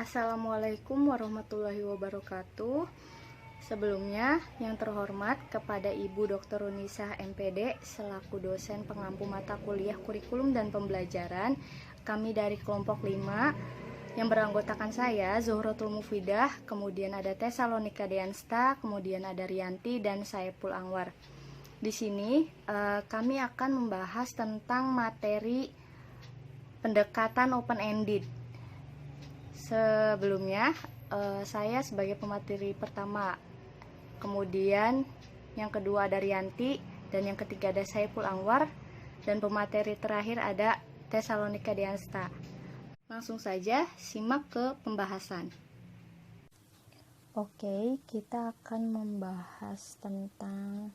Assalamualaikum warahmatullahi wabarakatuh. Sebelumnya, yang terhormat kepada Ibu Dr. Runisah MPD selaku dosen pengampu mata kuliah kurikulum dan pembelajaran, kami dari kelompok 5 yang beranggotakan saya, Zuhratul Mufidah, kemudian ada Tesalonika Deansta, kemudian ada Rianti dan Saiful Anwar. Di sini kami akan membahas tentang materi pendekatan open-ended. Sebelumnya, saya sebagai pemateri pertama, kemudian yang kedua ada Rianti, dan yang ketiga ada Saiful Anwar, dan pemateri terakhir ada Tesalonika Deansta. Langsung saja simak ke pembahasan. Oke, kita akan membahas tentang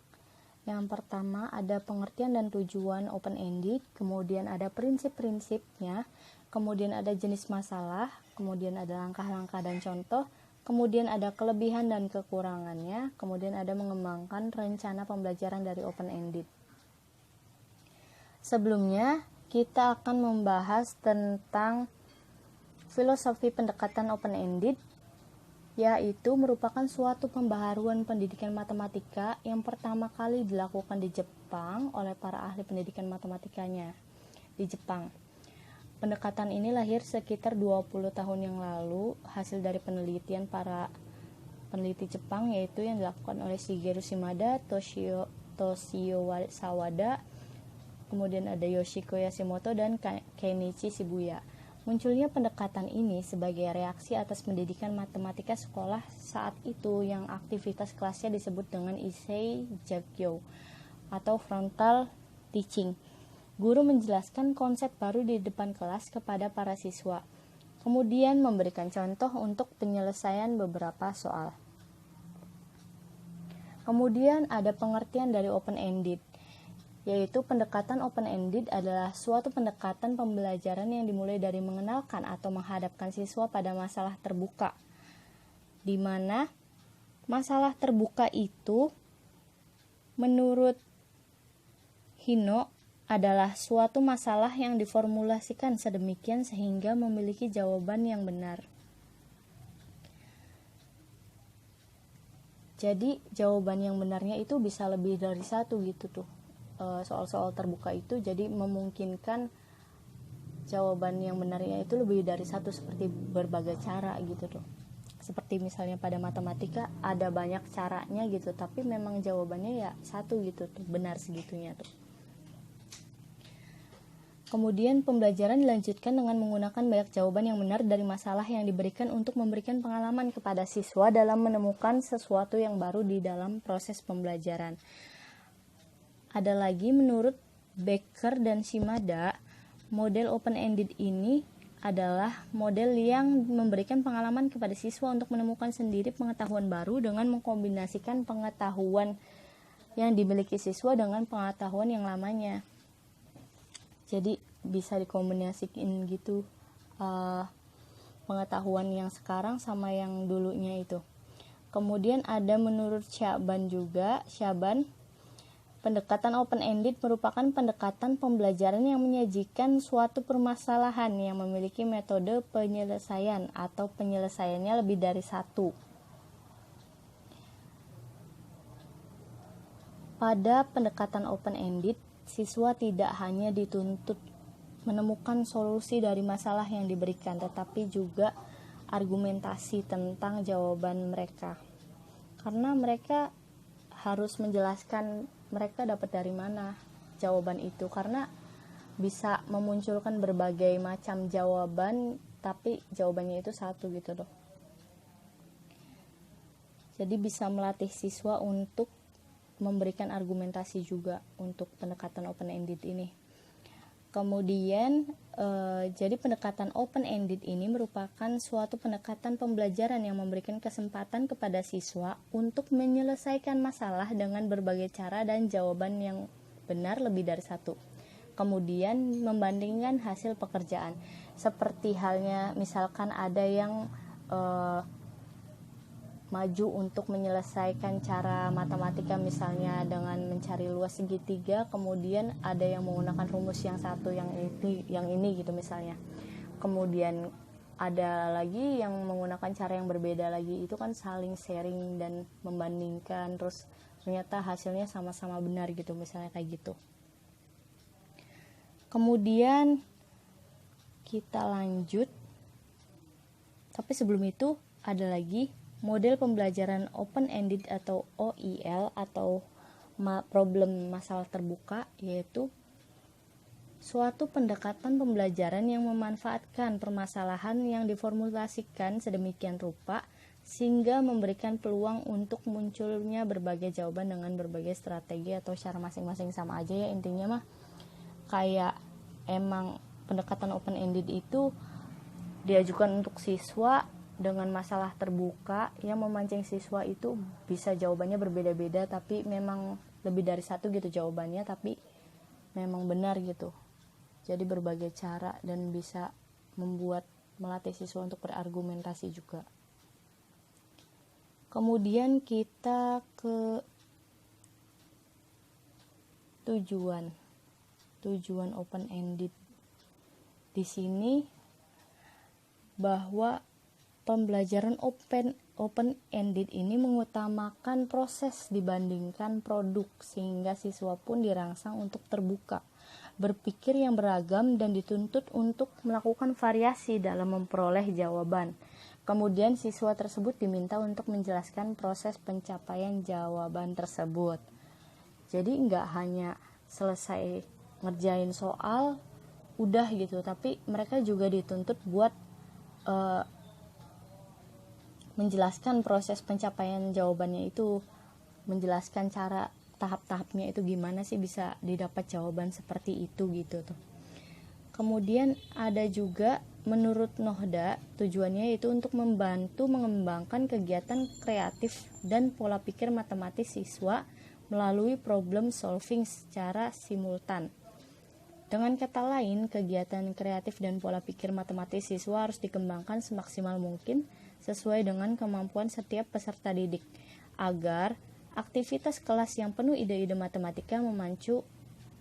yang pertama ada pengertian dan tujuan open-ended, kemudian ada prinsip-prinsipnya, kemudian ada jenis masalah, kemudian ada langkah-langkah dan contoh, kemudian ada kelebihan dan kekurangannya, kemudian ada mengembangkan rencana pembelajaran dari open-ended. Sebelumnya, kita akan membahas tentang filosofi pendekatan open-ended, yaitu merupakan suatu pembaharuan pendidikan matematika yang pertama kali dilakukan di Jepang oleh para ahli pendidikan matematikanya di Jepang. Pendekatan ini lahir sekitar 20 tahun yang lalu, hasil dari penelitian para peneliti Jepang, yaitu yang dilakukan oleh Shigeru Shimada, Toshio Sawada, kemudian ada Yoshiko Yashimoto dan Kenichi Shibuya. Munculnya pendekatan ini sebagai reaksi atas pendidikan matematika sekolah saat itu yang aktivitas kelasnya disebut dengan Issei Jagyo atau frontal teaching. Guru menjelaskan konsep baru di depan kelas kepada para siswa, kemudian memberikan contoh untuk penyelesaian beberapa soal. Kemudian ada pengertian dari open-ended, yaitu pendekatan open-ended adalah suatu pendekatan pembelajaran yang dimulai dari mengenalkan atau menghadapkan siswa pada masalah terbuka, di mana masalah terbuka itu menurut Hino adalah suatu masalah yang diformulasikan sedemikian sehingga memiliki jawaban yang benar. Jadi jawaban yang benarnya itu bisa lebih dari satu gitu tuh. Soal-soal terbuka itu jadi memungkinkan jawaban yang benarnya itu lebih dari satu seperti berbagai cara gitu tuh. Seperti misalnya pada matematika ada banyak caranya gitu, tapi memang jawabannya ya satu gitu tuh, benar segitunya tuh. Kemudian pembelajaran dilanjutkan dengan menggunakan banyak jawaban yang benar dari masalah yang diberikan untuk memberikan pengalaman kepada siswa dalam menemukan sesuatu yang baru di dalam proses pembelajaran. Ada lagi menurut Becker dan Shimada, model open-ended ini adalah model yang memberikan pengalaman kepada siswa untuk menemukan sendiri pengetahuan baru dengan mengkombinasikan pengetahuan yang dimiliki siswa dengan pengetahuan yang lamanya. Jadi bisa dikombinasikan gitu pengetahuan yang sekarang sama yang dulunya itu. Kemudian ada menurut Syaban juga, pendekatan open-ended merupakan pendekatan pembelajaran yang menyajikan suatu permasalahan yang memiliki metode penyelesaian atau penyelesaiannya lebih dari satu. Pada pendekatan open-ended, siswa tidak hanya dituntut menemukan solusi dari masalah yang diberikan, tetapi juga argumentasi tentang jawaban mereka. Karena mereka harus menjelaskan mereka dapat dari mana jawaban itu, karena bisa memunculkan berbagai macam jawaban tapi jawabannya itu satu gitu loh. Jadi bisa melatih siswa untuk memberikan argumentasi juga untuk pendekatan open-ended ini. Kemudian jadi pendekatan open-ended ini merupakan suatu pendekatan pembelajaran yang memberikan kesempatan kepada siswa untuk menyelesaikan masalah dengan berbagai cara dan jawaban yang benar lebih dari satu. Kemudian membandingkan hasil pekerjaan, seperti halnya misalkan ada yang maju untuk menyelesaikan cara matematika misalnya dengan mencari luas segitiga, kemudian ada yang menggunakan rumus yang satu yang ini gitu misalnya. Kemudian ada lagi yang menggunakan cara yang berbeda lagi, itu kan saling sharing dan membandingkan, terus ternyata hasilnya sama-sama benar gitu, misalnya kayak gitu. Kemudian kita lanjut, tapi sebelum itu ada lagi model pembelajaran open-ended atau OEL atau problem masalah terbuka, yaitu suatu pendekatan pembelajaran yang memanfaatkan permasalahan yang diformulasikan sedemikian rupa sehingga memberikan peluang untuk munculnya berbagai jawaban dengan berbagai strategi atau cara masing-masing. Sama aja ya, intinya mah kayak emang pendekatan open-ended itu diajukan untuk siswa dengan masalah terbuka yang memancing siswa itu bisa jawabannya berbeda-beda, tapi memang lebih dari satu gitu jawabannya, tapi memang benar gitu. Jadi berbagai cara dan bisa melatih siswa untuk berargumentasi juga. Kemudian kita ke tujuan open-ended. Di sini bahwa pembelajaran open-ended ini mengutamakan proses dibandingkan produk, sehingga siswa pun dirangsang untuk terbuka, berpikir yang beragam, dan dituntut untuk melakukan variasi dalam memperoleh jawaban. Kemudian siswa tersebut diminta untuk menjelaskan proses pencapaian jawaban tersebut. Jadi nggak hanya selesai ngerjain soal udah gitu, tapi mereka juga dituntut buat menjelaskan proses pencapaian jawabannya itu, menjelaskan cara tahap-tahapnya itu gimana sih bisa didapat jawaban seperti itu gitu tuh. Kemudian ada juga menurut Nohda tujuannya itu untuk membantu mengembangkan kegiatan kreatif dan pola pikir matematis siswa melalui problem solving secara simultan. Dengan kata lain, kegiatan kreatif dan pola pikir matematis siswa harus dikembangkan semaksimal mungkin sesuai dengan kemampuan setiap peserta didik, agar aktivitas kelas yang penuh ide-ide matematika memacu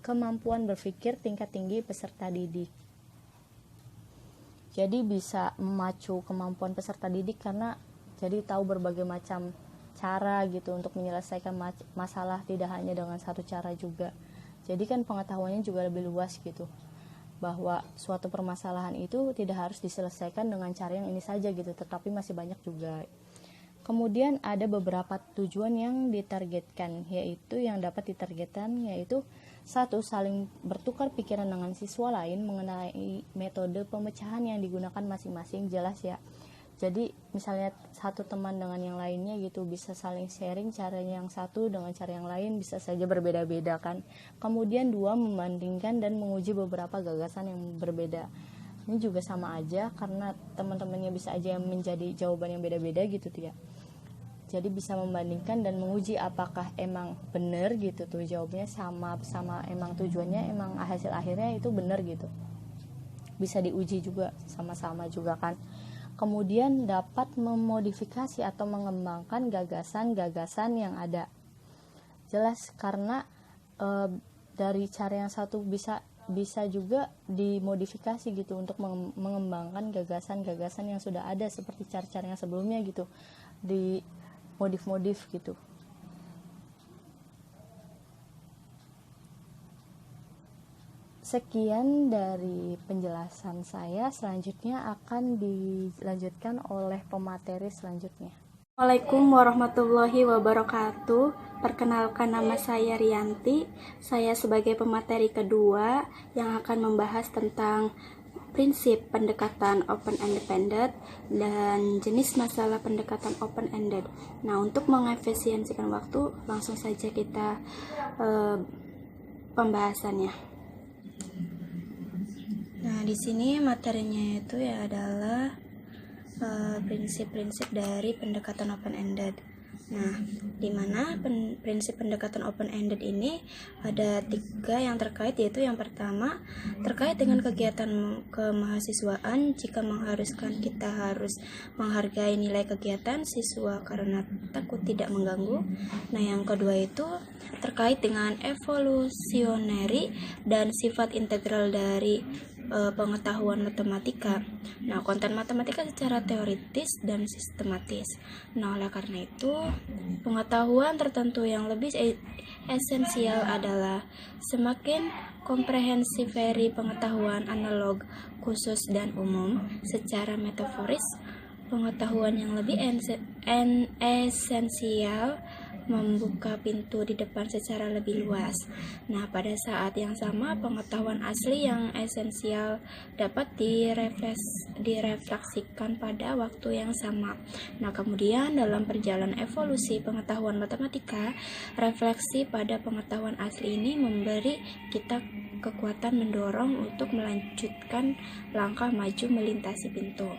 kemampuan berpikir tingkat tinggi peserta didik. Jadi bisa memacu kemampuan peserta didik karena jadi tahu berbagai macam cara gitu untuk menyelesaikan masalah, tidak hanya dengan satu cara juga. Jadi kan pengetahuannya juga lebih luas gitu, bahwa suatu permasalahan itu tidak harus diselesaikan dengan cara yang ini saja gitu, tetapi masih banyak juga. Kemudian ada beberapa tujuan yang ditargetkan, yaitu yang dapat ditargetkan yaitu 1. Saling bertukar pikiran dengan siswa lain mengenai metode pemecahan yang digunakan masing-masing, jelas ya. Jadi misalnya satu teman dengan yang lainnya gitu bisa saling sharing cara yang satu dengan cara yang lain, bisa saja berbeda-beda kan. Kemudian 2. Membandingkan dan menguji beberapa gagasan yang berbeda. Ini juga sama aja karena teman-temannya bisa aja menjadi jawaban yang beda-beda gitu ya. Jadi bisa membandingkan dan menguji apakah emang benar gitu tuh jawabnya sama emang tujuannya emang hasil akhirnya itu benar gitu. Bisa diuji juga sama-sama juga kan. Kemudian dapat memodifikasi atau mengembangkan gagasan-gagasan yang ada. Jelas karena dari cara yang satu bisa juga dimodifikasi gitu untuk mengembangkan gagasan-gagasan yang sudah ada seperti cara-cara yang sebelumnya gitu, di modif gitu. Sekian dari penjelasan saya, selanjutnya akan dilanjutkan oleh pemateri selanjutnya. Assalamualaikum warahmatullahi wabarakatuh. Perkenalkan, nama saya Rianti. Saya sebagai pemateri kedua yang akan membahas tentang prinsip pendekatan open-ended dan jenis masalah pendekatan open-ended. Nah, untuk mengefisiensikan waktu, langsung saja kita pembahasannya. Nah, di sini materinya itu ya adalah prinsip-prinsip dari pendekatan open-ended. Nah, di mana prinsip pendekatan open-ended ini ada 3 yang terkait, yaitu yang pertama terkait dengan kegiatan kemahasiswaan, jika mengharuskan kita harus menghargai nilai kegiatan siswa karena takut tidak mengganggu. Nah, yang kedua itu terkait dengan evolusioneri dan sifat integral dari pengetahuan matematika. Nah, konten matematika secara teoritis dan sistematis. Nah, oleh karena itu, pengetahuan tertentu yang lebih esensial adalah semakin komprehensif pengetahuan analog, khusus dan umum. Secara metaforis, pengetahuan yang lebih esensial membuka pintu di depan secara lebih luas. Nah, pada saat yang sama, pengetahuan asli yang esensial dapat direfleksikan pada waktu yang sama. Nah, kemudian dalam perjalanan evolusi pengetahuan matematika, refleksi pada pengetahuan asli ini memberi kita kekuatan mendorong untuk melanjutkan langkah maju melintasi pintu.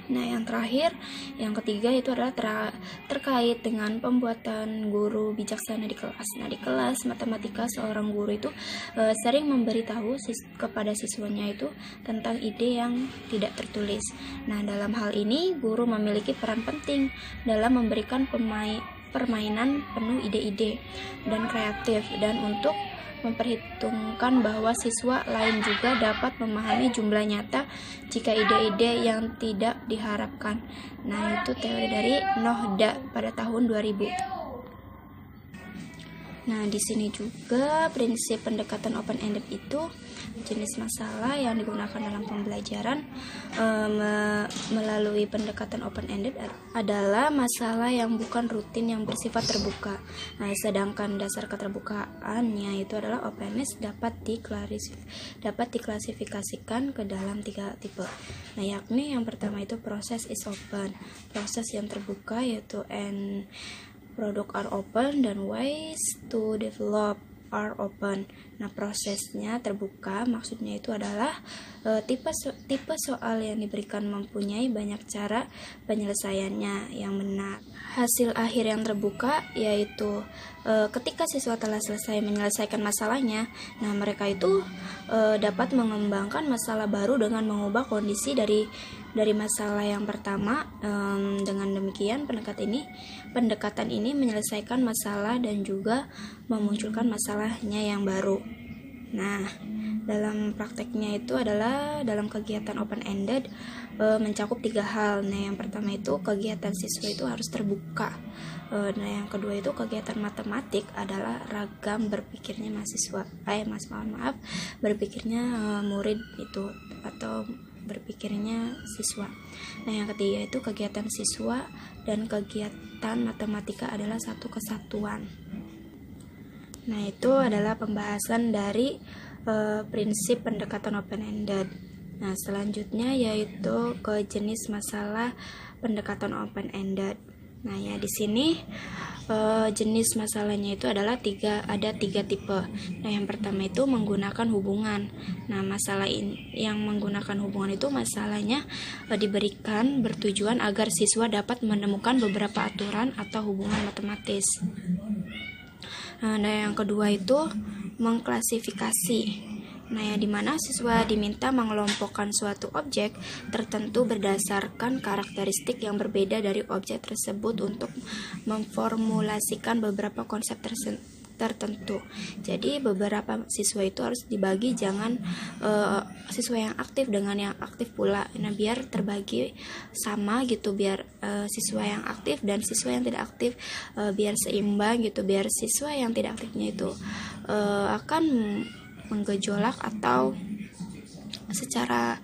Nah, yang terakhir, yang ketiga itu adalah terkait dengan pembuatan guru bijaksana di kelas. Nah, di kelas matematika seorang guru itu sering memberitahu kepada siswanya itu tentang ide yang tidak tertulis. Nah, dalam hal ini guru memiliki peran penting dalam memberikan permainan penuh ide-ide dan kreatif, dan untuk memperhitungkan bahwa siswa lain juga dapat memahami jumlah nyata jika ide-ide yang tidak diharapkan. Nah, itu teori dari Nohda pada tahun 2000. Nah, di sini juga prinsip pendekatan open-ended itu jenis masalah yang digunakan dalam pembelajaran melalui pendekatan open-ended adalah masalah yang bukan rutin yang bersifat terbuka. Nah, sedangkan dasar keterbukaannya itu adalah openness dapat diklasifikasikan ke dalam 3 tipe. Nah, yakni yang pertama itu proses is open. Proses yang terbuka yaitu product are open dan ways to develop are open. Nah, prosesnya terbuka maksudnya itu adalah tipe soal yang diberikan mempunyai banyak cara penyelesaiannya yang benar. Hasil akhir yang terbuka yaitu ketika siswa telah selesai menyelesaikan masalahnya, nah mereka itu dapat mengembangkan masalah baru dengan mengubah kondisi dari masalah yang pertama. Dengan demikian pendekatan ini menyelesaikan masalah dan juga memunculkan masalahnya yang baru. Nah, dalam prakteknya itu adalah dalam kegiatan open-ended mencakup 3 hal. Nah, yang pertama itu kegiatan siswa itu harus terbuka. Nah, yang kedua itu kegiatan matematik adalah ragam berpikirnya berpikirnya murid itu atau berpikirnya siswa. Nah, yang ketiga itu kegiatan siswa dan kegiatan matematika adalah satu kesatuan. Nah, itu adalah pembahasan dari prinsip pendekatan open-ended. Nah, selanjutnya yaitu ke jenis masalah pendekatan open-ended. Nah, ya di sini jenis masalahnya itu adalah ada tiga tipe. Nah, yang pertama itu menggunakan hubungan. Nah, masalah yang menggunakan hubungan itu masalahnya diberikan bertujuan agar siswa dapat menemukan beberapa aturan atau hubungan matematis. Nah, yang kedua itu mengklasifikasi. Nah, yang dimana siswa diminta mengelompokkan suatu objek tertentu berdasarkan karakteristik yang berbeda dari objek tersebut untuk memformulasikan beberapa konsep tertentu. Jadi beberapa siswa itu harus dibagi, jangan siswa yang aktif dengan yang aktif pula. Nah, biar terbagi sama gitu, biar siswa yang aktif dan siswa yang tidak aktif biar seimbang gitu, biar siswa yang tidak aktifnya itu akan menggejolak atau secara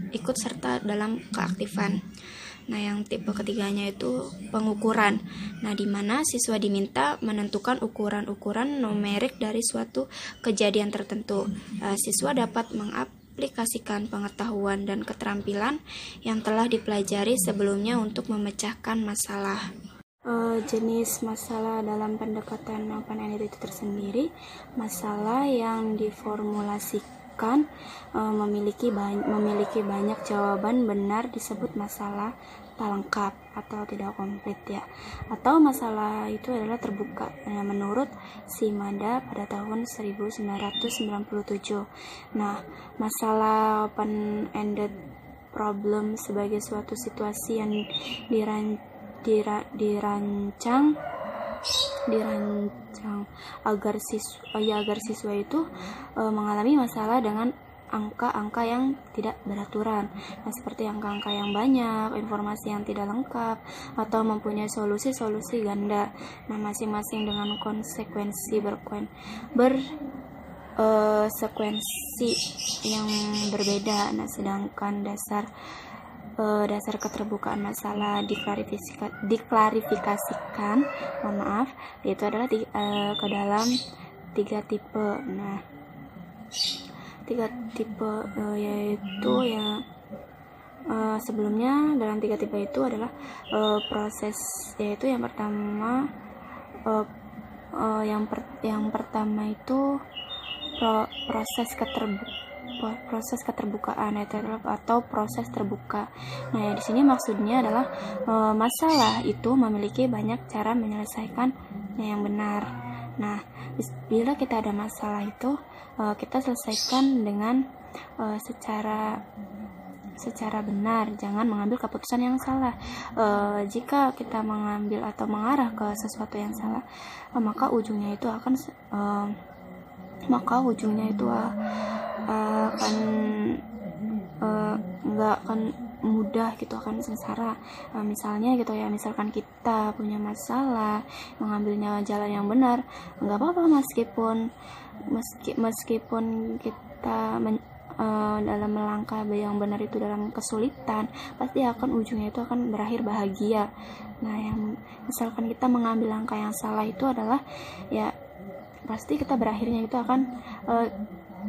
ikut serta dalam keaktifan. Nah, yang tipe ketiganya itu pengukuran. Nah, di mana siswa diminta menentukan ukuran-ukuran numerik dari suatu kejadian tertentu. Siswa dapat mengaplikasikan pengetahuan dan keterampilan yang telah dipelajari sebelumnya untuk memecahkan masalah. Jenis masalah dalam pendekatan open-ended itu tersendiri, masalah yang diformulasikan memiliki banyak jawaban benar disebut masalah tak lengkap atau tidak komplit ya, atau masalah itu adalah terbuka. Nah, menurut Shimada pada tahun 1997. Nah, masalah open-ended problem sebagai suatu situasi yang dirancang dirancang agar siswa itu mengalami masalah dengan angka-angka yang tidak beraturan. Nah, seperti angka-angka yang banyak, informasi yang tidak lengkap, atau mempunyai solusi-solusi ganda. Nah, masing-masing dengan konsekuensi sekuensi yang berbeda. Nah, sedangkan dasar keterbukaan masalah diklarifikasikan, yaitu adalah ke dalam 3 tipe. Nah, 3 tipe yaitu sebelumnya dalam 3 tipe itu adalah proses, yaitu yang pertama yang pertama itu proses keterbukaan atau proses terbuka. Nah, di sini maksudnya adalah masalah itu memiliki banyak cara menyelesaikan yang benar. Nah, bila kita ada masalah itu kita selesaikan dengan secara benar, jangan mengambil keputusan yang salah. Jika kita mengambil atau mengarah ke sesuatu yang salah, maka ujungnya itu akan nggak akan mudah gitu, akan sengsara. Misalnya gitu ya, misalkan kita punya masalah, mengambilnya jalan yang benar, nggak apa-apa meskipun kita dalam melangkah yang benar itu dalam kesulitan, pasti akan ujungnya itu akan berakhir bahagia. Nah, yang misalkan kita mengambil langkah yang salah itu adalah ya pasti kita berakhirnya itu akan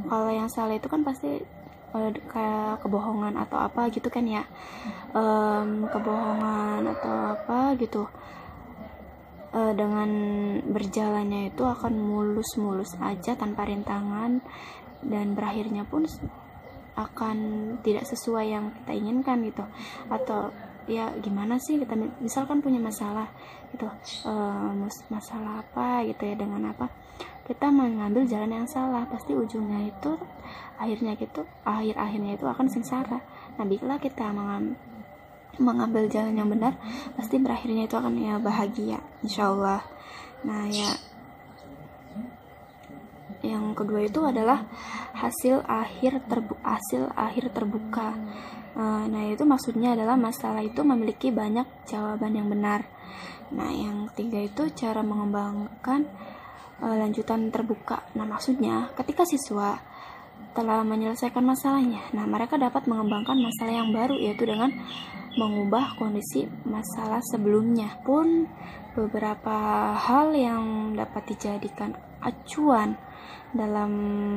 kalau yang salah itu kan pasti kayak kebohongan atau apa gitu kan ya, kebohongan atau apa gitu, dengan berjalannya itu akan mulus-mulus aja tanpa rintangan, dan berakhirnya pun akan tidak sesuai yang kita inginkan gitu. Atau ya gimana sih, kita misalkan punya masalah gitu, masalah apa gitu ya, dengan apa kita mengambil jalan yang salah, pasti ujungnya itu akhirnya itu akan sengsara. Nah, bila kita mengambil jalan yang benar, pasti berakhirnya itu akan ya bahagia, insyaallah. Nah, ya yang kedua itu adalah hasil akhir terbuka. Nah, itu maksudnya adalah masalah itu memiliki banyak jawaban yang benar. Nah, yang ketiga itu cara mengembangkan lanjutan terbuka. Nah, maksudnya ketika siswa telah menyelesaikan masalahnya, nah mereka dapat mengembangkan masalah yang baru, yaitu dengan mengubah kondisi masalah sebelumnya. Pun beberapa hal yang dapat dijadikan acuan dalam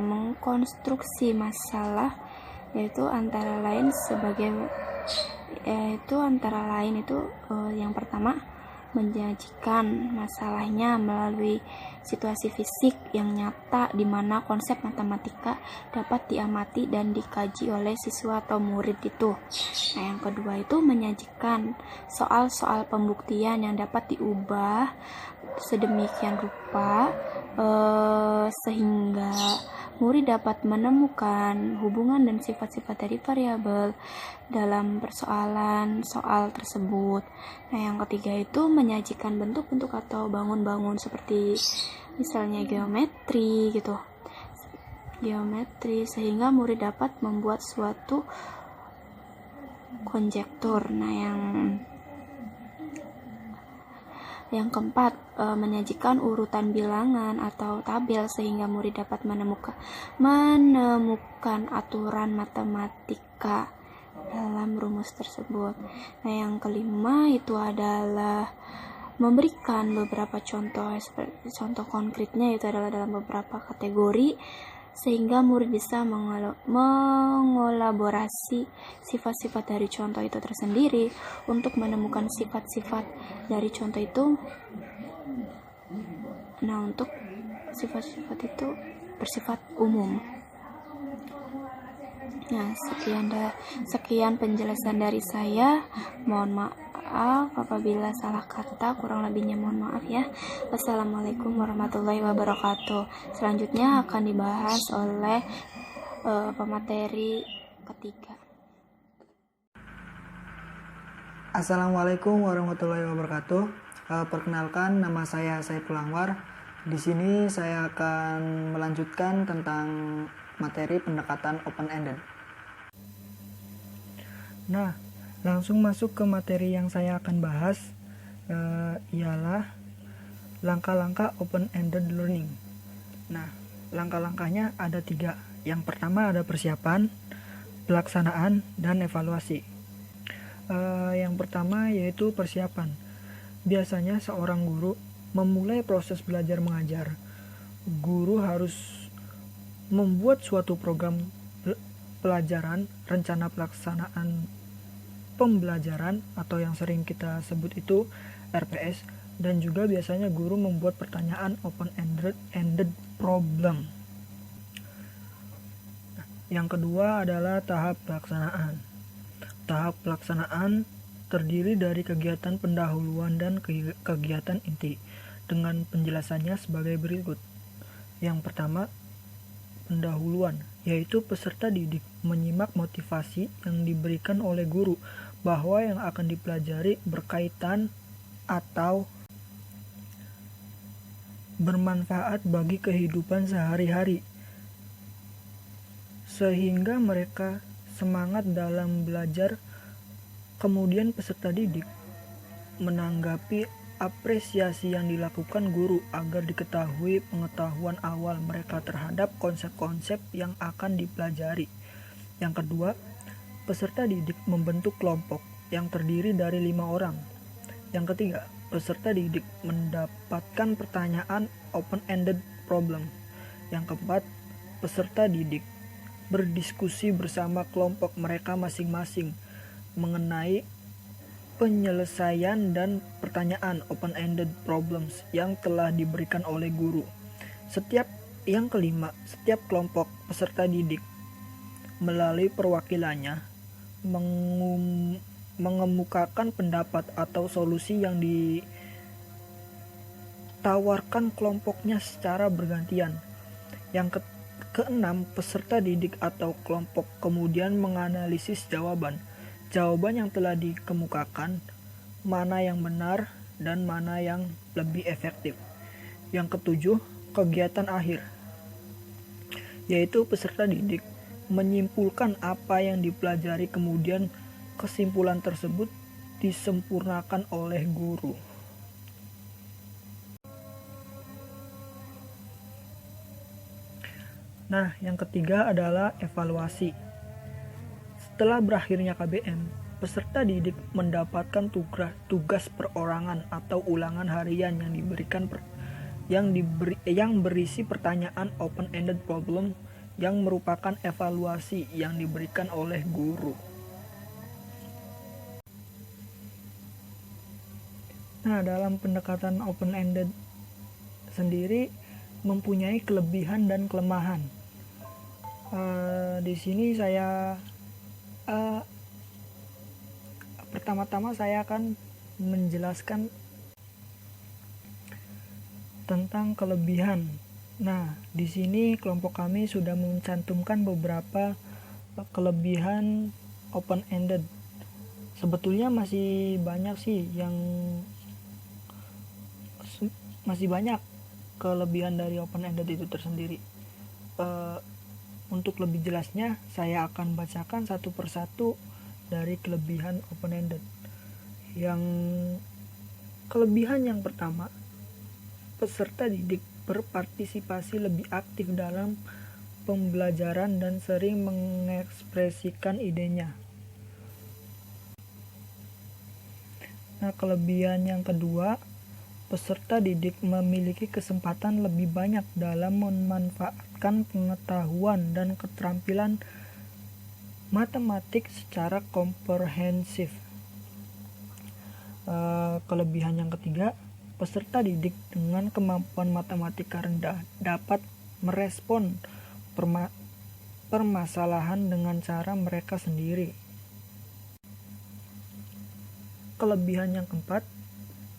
mengkonstruksi masalah, yaitu antara lain yang pertama, menyajikan masalahnya melalui situasi fisik yang nyata, di mana konsep matematika dapat diamati dan dikaji oleh siswa atau murid itu. Nah, yang kedua itu menyajikan soal-soal pembuktian yang dapat diubah sedemikian rupa sehingga murid dapat menemukan hubungan dan sifat-sifat dari variabel dalam persoalan soal tersebut. Nah, yang ketiga itu menyajikan bentuk-bentuk atau bangun-bangun seperti misalnya geometri gitu. Geometri sehingga murid dapat membuat suatu konjektur. Nah, yang keempat, menyajikan urutan bilangan atau tabel sehingga murid dapat menemukan aturan matematika dalam rumus tersebut. Nah, yang kelima itu adalah memberikan beberapa contoh konkretnya, itu adalah dalam beberapa kategori, sehingga murid bisa mengolaborasi sifat-sifat dari contoh itu tersendiri untuk menemukan sifat-sifat dari contoh itu. Nah, untuk sifat-sifat itu bersifat umum. Nah, sekian penjelasan dari saya. Mohon maaf apabila salah kata, kurang lebihnya mohon maaf ya. Wassalamualaikum warahmatullahi wabarakatuh. Selanjutnya akan dibahas oleh pemateri ketiga. Assalamualaikum warahmatullahi wabarakatuh. Perkenalkan, nama saya Saiful Anwar. Di sini saya akan melanjutkan tentang materi pendekatan open-ended. Nah, langsung masuk ke materi yang saya akan bahas, ialah langkah-langkah open-ended learning. Nah, langkah-langkahnya ada 3. Yang pertama ada persiapan, pelaksanaan, dan evaluasi. Yang pertama yaitu persiapan. Biasanya seorang guru memulai proses belajar mengajar. Guru harus membuat suatu program pelajaran, rencana pelaksanaan pembelajaran atau yang sering kita sebut itu RPS, dan juga biasanya guru membuat pertanyaan open-ended problem. Yang kedua adalah tahap pelaksanaan. Tahap pelaksanaan terdiri dari kegiatan pendahuluan dan kegiatan inti, dengan penjelasannya sebagai berikut. Yang pertama, pendahuluan, yaitu peserta didik menyimak motivasi yang diberikan oleh guru bahwa yang akan dipelajari berkaitan atau bermanfaat bagi kehidupan sehari-hari, sehingga mereka semangat dalam belajar. Kemudian peserta didik menanggapi apresiasi yang dilakukan guru agar diketahui pengetahuan awal mereka terhadap konsep-konsep yang akan dipelajari. Yang kedua, peserta didik membentuk kelompok yang terdiri dari 5 orang. Yang ketiga, peserta didik mendapatkan pertanyaan open-ended problem. Yang keempat, peserta didik berdiskusi bersama kelompok mereka masing-masing mengenai penyelesaian dan pertanyaan open-ended problems yang telah diberikan oleh guru. Yang kelima, setiap kelompok peserta didik melalui perwakilannya mengemukakan pendapat atau solusi yang ditawarkan kelompoknya secara bergantian. Yang keenam, peserta didik atau kelompok kemudian menganalisis jawaban yang telah dikemukakan, mana yang benar dan mana yang lebih efektif. Yang ketujuh, kegiatan akhir, yaitu peserta didik menyimpulkan apa yang dipelajari, kemudian kesimpulan tersebut disempurnakan oleh guru. Nah, yang ketiga adalah evaluasi. Setelah berakhirnya KBM, peserta didik mendapatkan tugas perorangan atau ulangan harian yang berisi pertanyaan open-ended problem yang merupakan evaluasi yang diberikan oleh guru. Nah, dalam pendekatan open-ended sendiri mempunyai kelebihan dan kelemahan. Di sini saya pertama-tama saya akan menjelaskan tentang kelebihan. Nah, di sini kelompok kami sudah mencantumkan beberapa kelebihan open-ended. Sebetulnya masih banyak kelebihan dari open-ended itu tersendiri. Untuk lebih jelasnya, saya akan bacakan satu persatu dari kelebihan open-ended. Yang kelebihan yang pertama, peserta didik berpartisipasi lebih aktif dalam pembelajaran dan sering mengekspresikan idenya. Nah, kelebihan yang kedua, peserta didik memiliki kesempatan lebih banyak dalam memanfaatkan pengetahuan dan keterampilan matematik secara komprehensif. Kelebihan yang ketiga, peserta didik dengan kemampuan matematika rendah dapat merespon permasalahan dengan cara mereka sendiri. Kelebihan yang keempat,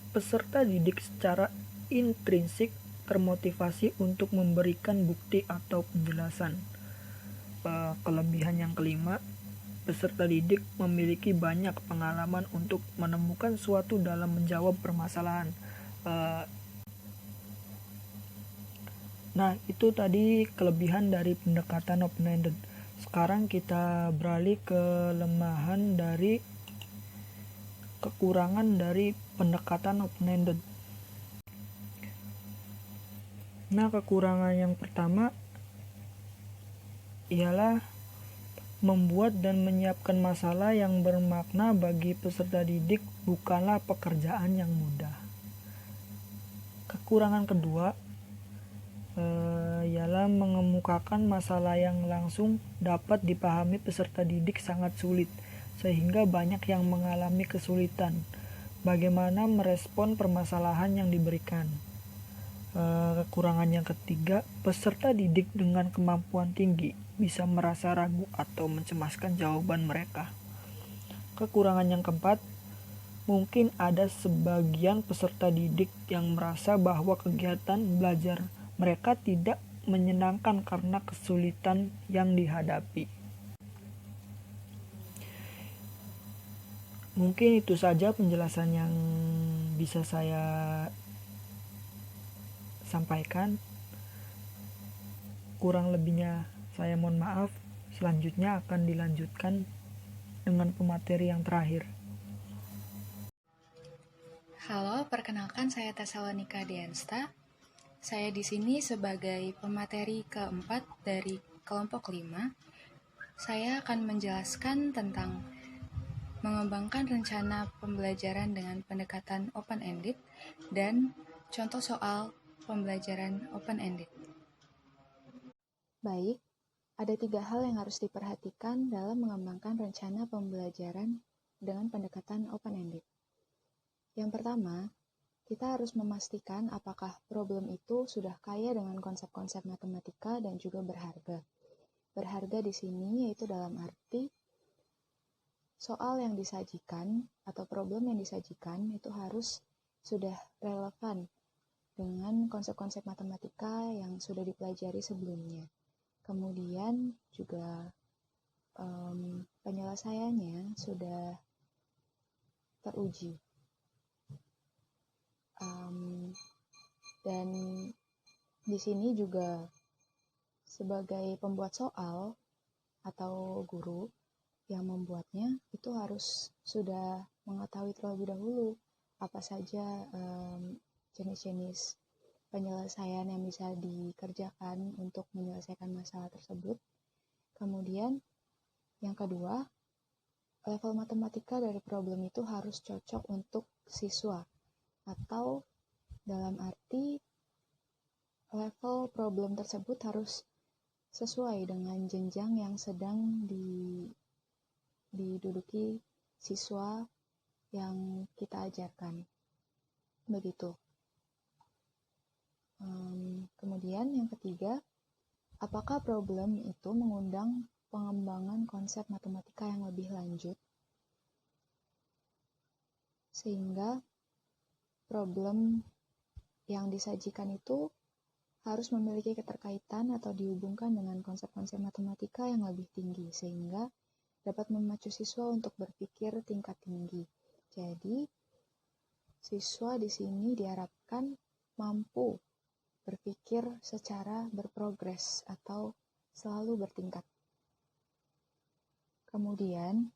peserta didik secara intrinsik termotivasi untuk memberikan bukti atau penjelasan. Kelebihan yang kelima, peserta didik memiliki banyak pengalaman untuk menemukan suatu dalam menjawab permasalahan. Nah, itu tadi kelebihan dari pendekatan open-ended. Sekarang kita beralih ke kekurangan dari pendekatan open-ended. Nah, kekurangan yang pertama ialah membuat dan menyiapkan masalah yang bermakna bagi peserta didik bukanlah pekerjaan yang mudah. Kekurangan kedua ialah mengemukakan masalah yang langsung dapat dipahami peserta didik sangat sulit, sehingga banyak yang mengalami kesulitan bagaimana merespon permasalahan yang diberikan. Kekurangan yang ketiga, peserta didik dengan kemampuan tinggi bisa merasa ragu atau mencemaskan jawaban mereka. Kekurangan yang keempat, mungkin ada sebagian peserta didik yang merasa bahwa kegiatan belajar mereka tidak menyenangkan karena kesulitan yang dihadapi. Mungkin itu saja penjelasan yang bisa saya sampaikan. Kurang lebihnya saya mohon maaf. Selanjutnya akan dilanjutkan dengan pemateri yang terakhir. Halo, perkenalkan saya Tesalonika Diansta. Saya di sini sebagai pemateri keempat dari kelompok 5. Saya akan menjelaskan tentang mengembangkan rencana pembelajaran dengan pendekatan open-ended dan contoh soal pembelajaran open-ended. Baik, ada 3 hal yang harus diperhatikan dalam mengembangkan rencana pembelajaran dengan pendekatan open-ended. Yang pertama, kita harus memastikan apakah problem itu sudah kaya dengan konsep-konsep matematika dan juga berharga. Berharga di sini yaitu dalam arti soal yang disajikan atau problem yang disajikan itu harus sudah relevan dengan konsep-konsep matematika yang sudah dipelajari sebelumnya. Kemudian juga penyelesaiannya sudah teruji. Dan di sini juga sebagai pembuat soal atau guru yang membuatnya itu harus sudah mengetahui terlebih dahulu apa saja jenis-jenis penyelesaian yang bisa dikerjakan untuk menyelesaikan masalah tersebut. Kemudian yang kedua, level matematika dari problem itu harus cocok untuk siswa, atau dalam arti level problem tersebut harus sesuai dengan jenjang yang sedang diduduki siswa yang kita ajarkan. Begitu. Kemudian yang ketiga, apakah problem itu mengundang pengembangan konsep matematika yang lebih lanjut sehingga problem yang disajikan itu harus memiliki keterkaitan atau dihubungkan dengan konsep-konsep matematika yang lebih tinggi sehingga dapat memacu siswa untuk berpikir tingkat tinggi. Jadi, siswa di sini diharapkan mampu berpikir secara berprogres atau selalu bertingkat. Kemudian,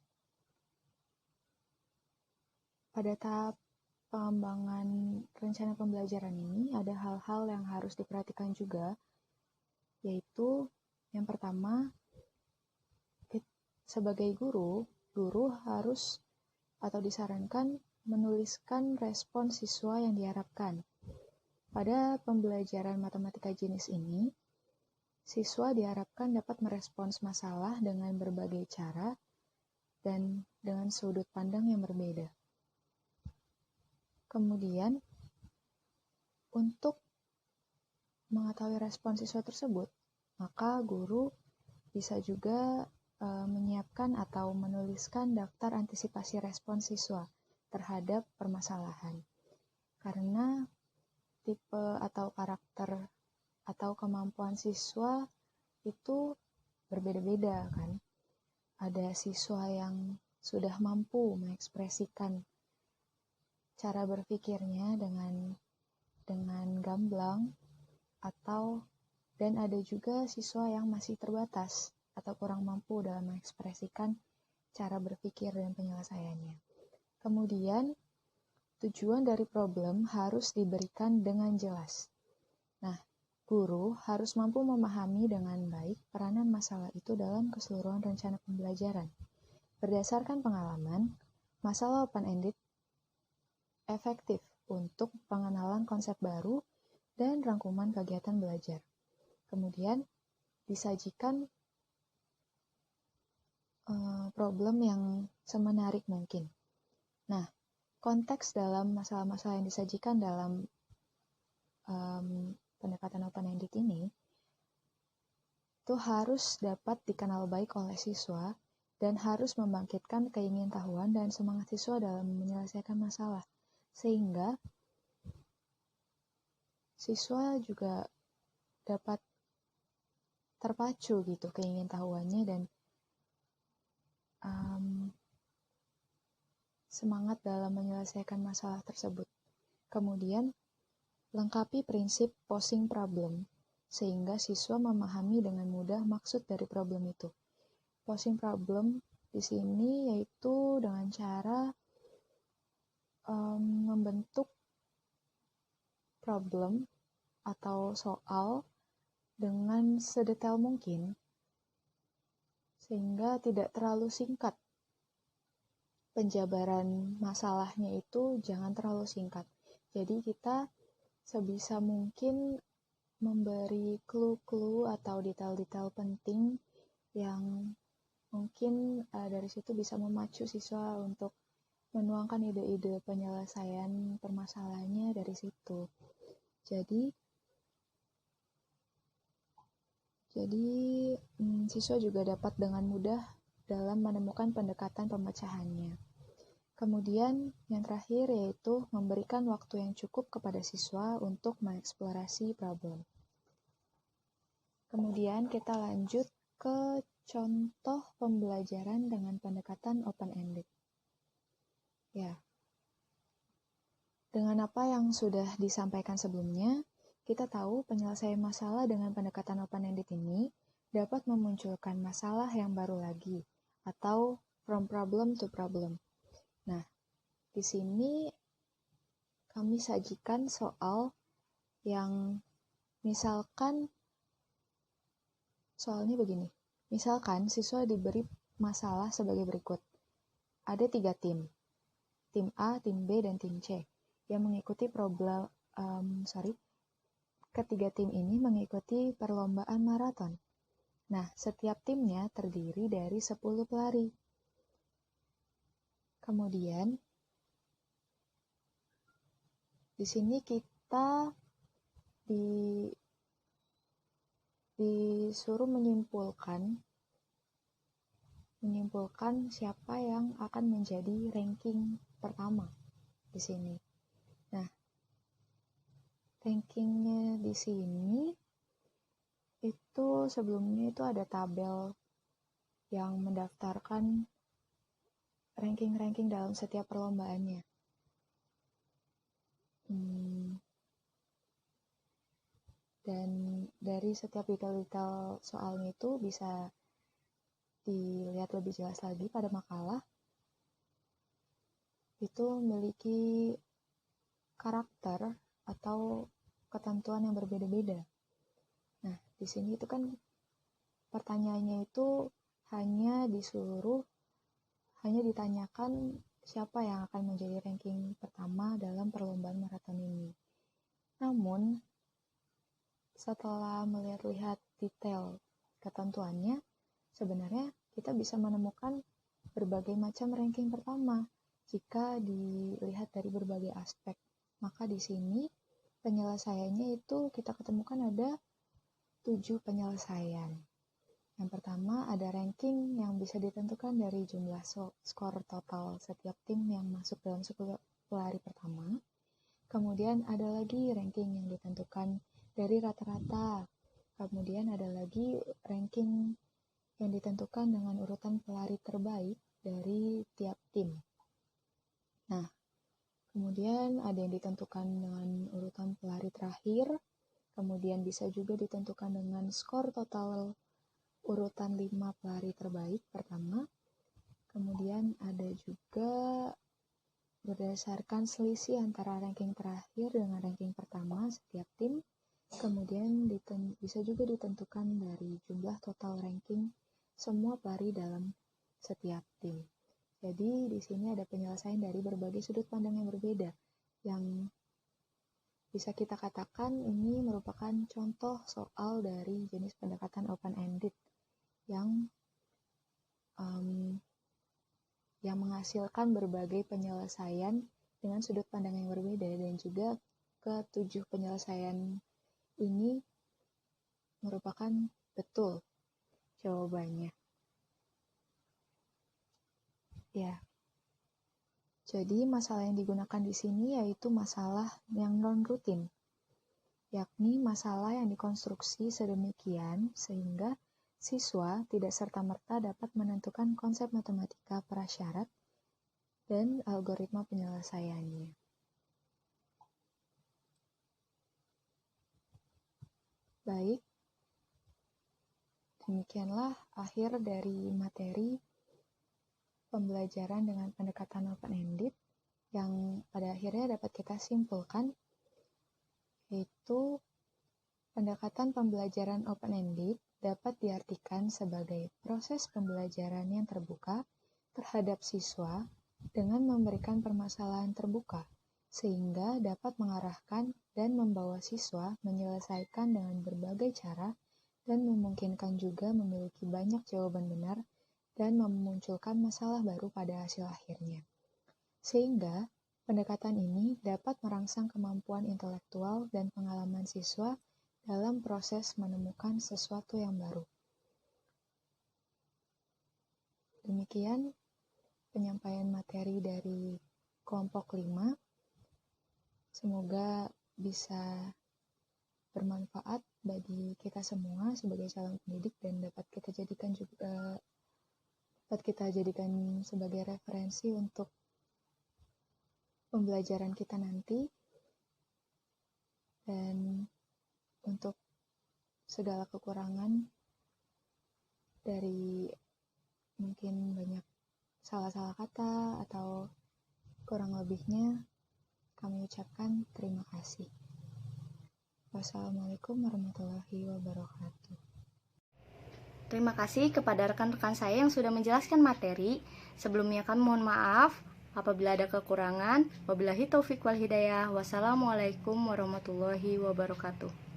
pada tahap pengembangan rencana pembelajaran ini ada hal-hal yang harus diperhatikan juga, yaitu yang pertama, sebagai guru harus atau disarankan menuliskan respon siswa yang diharapkan. Pada pembelajaran matematika jenis ini, siswa diharapkan dapat merespons masalah dengan berbagai cara dan dengan sudut pandang yang berbeda. Kemudian, untuk mengetahui respon siswa tersebut, maka guru bisa juga menyiapkan atau menuliskan daftar antisipasi respon siswa terhadap permasalahan. Karena tipe atau karakter atau kemampuan siswa itu berbeda-beda kan. ada siswa yang sudah mampu mengekspresikan cara berpikirnya dengan gamblang, dan ada juga siswa yang masih terbatas atau kurang mampu dalam mengekspresikan cara berpikir dan penyelesaiannya. Kemudian, tujuan dari problem harus diberikan dengan jelas. Nah, guru harus mampu memahami dengan baik peranan masalah itu dalam keseluruhan rencana pembelajaran. Berdasarkan pengalaman, masalah open-ended efektif untuk pengenalan konsep baru dan rangkuman kegiatan belajar. Kemudian, disajikan problem yang semenarik mungkin. Nah, konteks dalam masalah-masalah yang disajikan dalam pendekatan open-ended ini itu harus dapat dikenal baik oleh siswa dan harus membangkitkan keingintahuan dan semangat siswa dalam menyelesaikan masalah, sehingga siswa juga dapat terpacu gitu keingintahuannya dan semangat dalam menyelesaikan masalah tersebut. Kemudian, lengkapi prinsip posing problem, sehingga siswa memahami dengan mudah maksud dari problem itu. Posing problem di sini yaitu dengan cara membentuk problem atau soal dengan sedetail mungkin, sehingga tidak terlalu singkat. Penjabaran masalahnya itu jangan terlalu singkat. Jadi kita sebisa mungkin memberi clue-clue atau detail-detail penting yang mungkin dari situ bisa memacu siswa untuk menuangkan ide-ide penyelesaian permasalahannya dari situ. Jadi siswa juga dapat dengan mudah dalam menemukan pendekatan pemecahannya. Kemudian yang terakhir yaitu memberikan waktu yang cukup kepada siswa untuk mengeksplorasi problem. Kemudian kita lanjut ke contoh pembelajaran dengan pendekatan open-ended. Ya. Dengan apa yang sudah disampaikan sebelumnya, kita tahu penyelesaian masalah dengan pendekatan open-ended ini dapat memunculkan masalah yang baru lagi, atau from problem to problem. Nah, di sini kami sajikan soal yang misalkan soalnya begini. Misalkan siswa diberi masalah sebagai berikut. Ada 3 tim. Tim A, tim B, dan tim C yang mengikuti ketiga tim ini mengikuti perlombaan maraton. Nah, setiap timnya terdiri dari 10 pelari. Kemudian, di sini kita disuruh menyimpulkan siapa yang akan menjadi ranking pertama di sini. Nah, rankingnya di sini itu sebelumnya itu ada tabel yang mendaftarkan ranking-ranking dalam setiap perlombaannya. Dan dari setiap detail-detail soalnya itu bisa dilihat lebih jelas lagi pada makalah. Itu memiliki karakter atau ketentuan yang berbeda-beda. Nah, di sini itu kan pertanyaannya itu hanya ditanyakan siapa yang akan menjadi ranking pertama dalam perlombaan maraton ini. Namun, setelah melihat-lihat detail ketentuannya, sebenarnya kita bisa menemukan berbagai macam ranking pertama jika dilihat dari berbagai aspek. Maka di sini penyelesaiannya itu kita ketemukan ada 7 penyelesaian. Yang pertama ada ranking yang bisa ditentukan dari jumlah skor total setiap tim yang masuk dalam 10 pelari pertama. Kemudian ada lagi ranking yang ditentukan dari rata-rata. Kemudian ada lagi ranking yang ditentukan dengan urutan pelari terbaik dari tiap tim. Nah, kemudian ada yang ditentukan dengan urutan pelari terakhir, kemudian bisa juga ditentukan dengan skor total urutan 5 pelari terbaik pertama. Kemudian ada juga berdasarkan selisih antara ranking terakhir dengan ranking pertama setiap tim. Kemudian bisa juga ditentukan dari jumlah total ranking semua pelari dalam setiap tim. Jadi di sini ada penyelesaian dari berbagai sudut pandang yang berbeda, yang bisa kita katakan ini merupakan contoh soal dari jenis pendekatan open-ended yang menghasilkan berbagai penyelesaian dengan sudut pandang yang berbeda, dan juga ke-7 penyelesaian ini merupakan betul jawabannya. Ya. Jadi masalah yang digunakan di sini yaitu masalah yang non-rutin, yakni masalah yang dikonstruksi sedemikian sehingga siswa tidak serta-merta dapat menentukan konsep matematika prasyarat dan algoritma penyelesaiannya. Baik, demikianlah akhir dari materi pembelajaran dengan pendekatan open-ended yang pada akhirnya dapat kita simpulkan, yaitu pendekatan pembelajaran open-ended dapat diartikan sebagai proses pembelajaran yang terbuka terhadap siswa dengan memberikan permasalahan terbuka, sehingga dapat mengarahkan dan membawa siswa menyelesaikan dengan berbagai cara dan memungkinkan juga memiliki banyak jawaban benar dan memunculkan masalah baru pada hasil akhirnya. Sehingga pendekatan ini dapat merangsang kemampuan intelektual dan pengalaman siswa dalam proses menemukan sesuatu yang baru. Demikian penyampaian materi dari kelompok 5. Semoga bisa bermanfaat bagi kita semua sebagai calon pendidik dan dapat kita jadikan sebagai referensi untuk pembelajaran kita nanti, dan untuk segala kekurangan dari mungkin banyak salah-salah kata atau kurang lebihnya, kami ucapkan terima kasih. Wassalamualaikum warahmatullahi wabarakatuh. Terima kasih kepada rekan-rekan saya yang sudah menjelaskan materi. Sebelumnya kami mohon maaf apabila ada kekurangan. Wabillahi taufiq wal hidayah. Wassalamualaikum warahmatullahi wabarakatuh.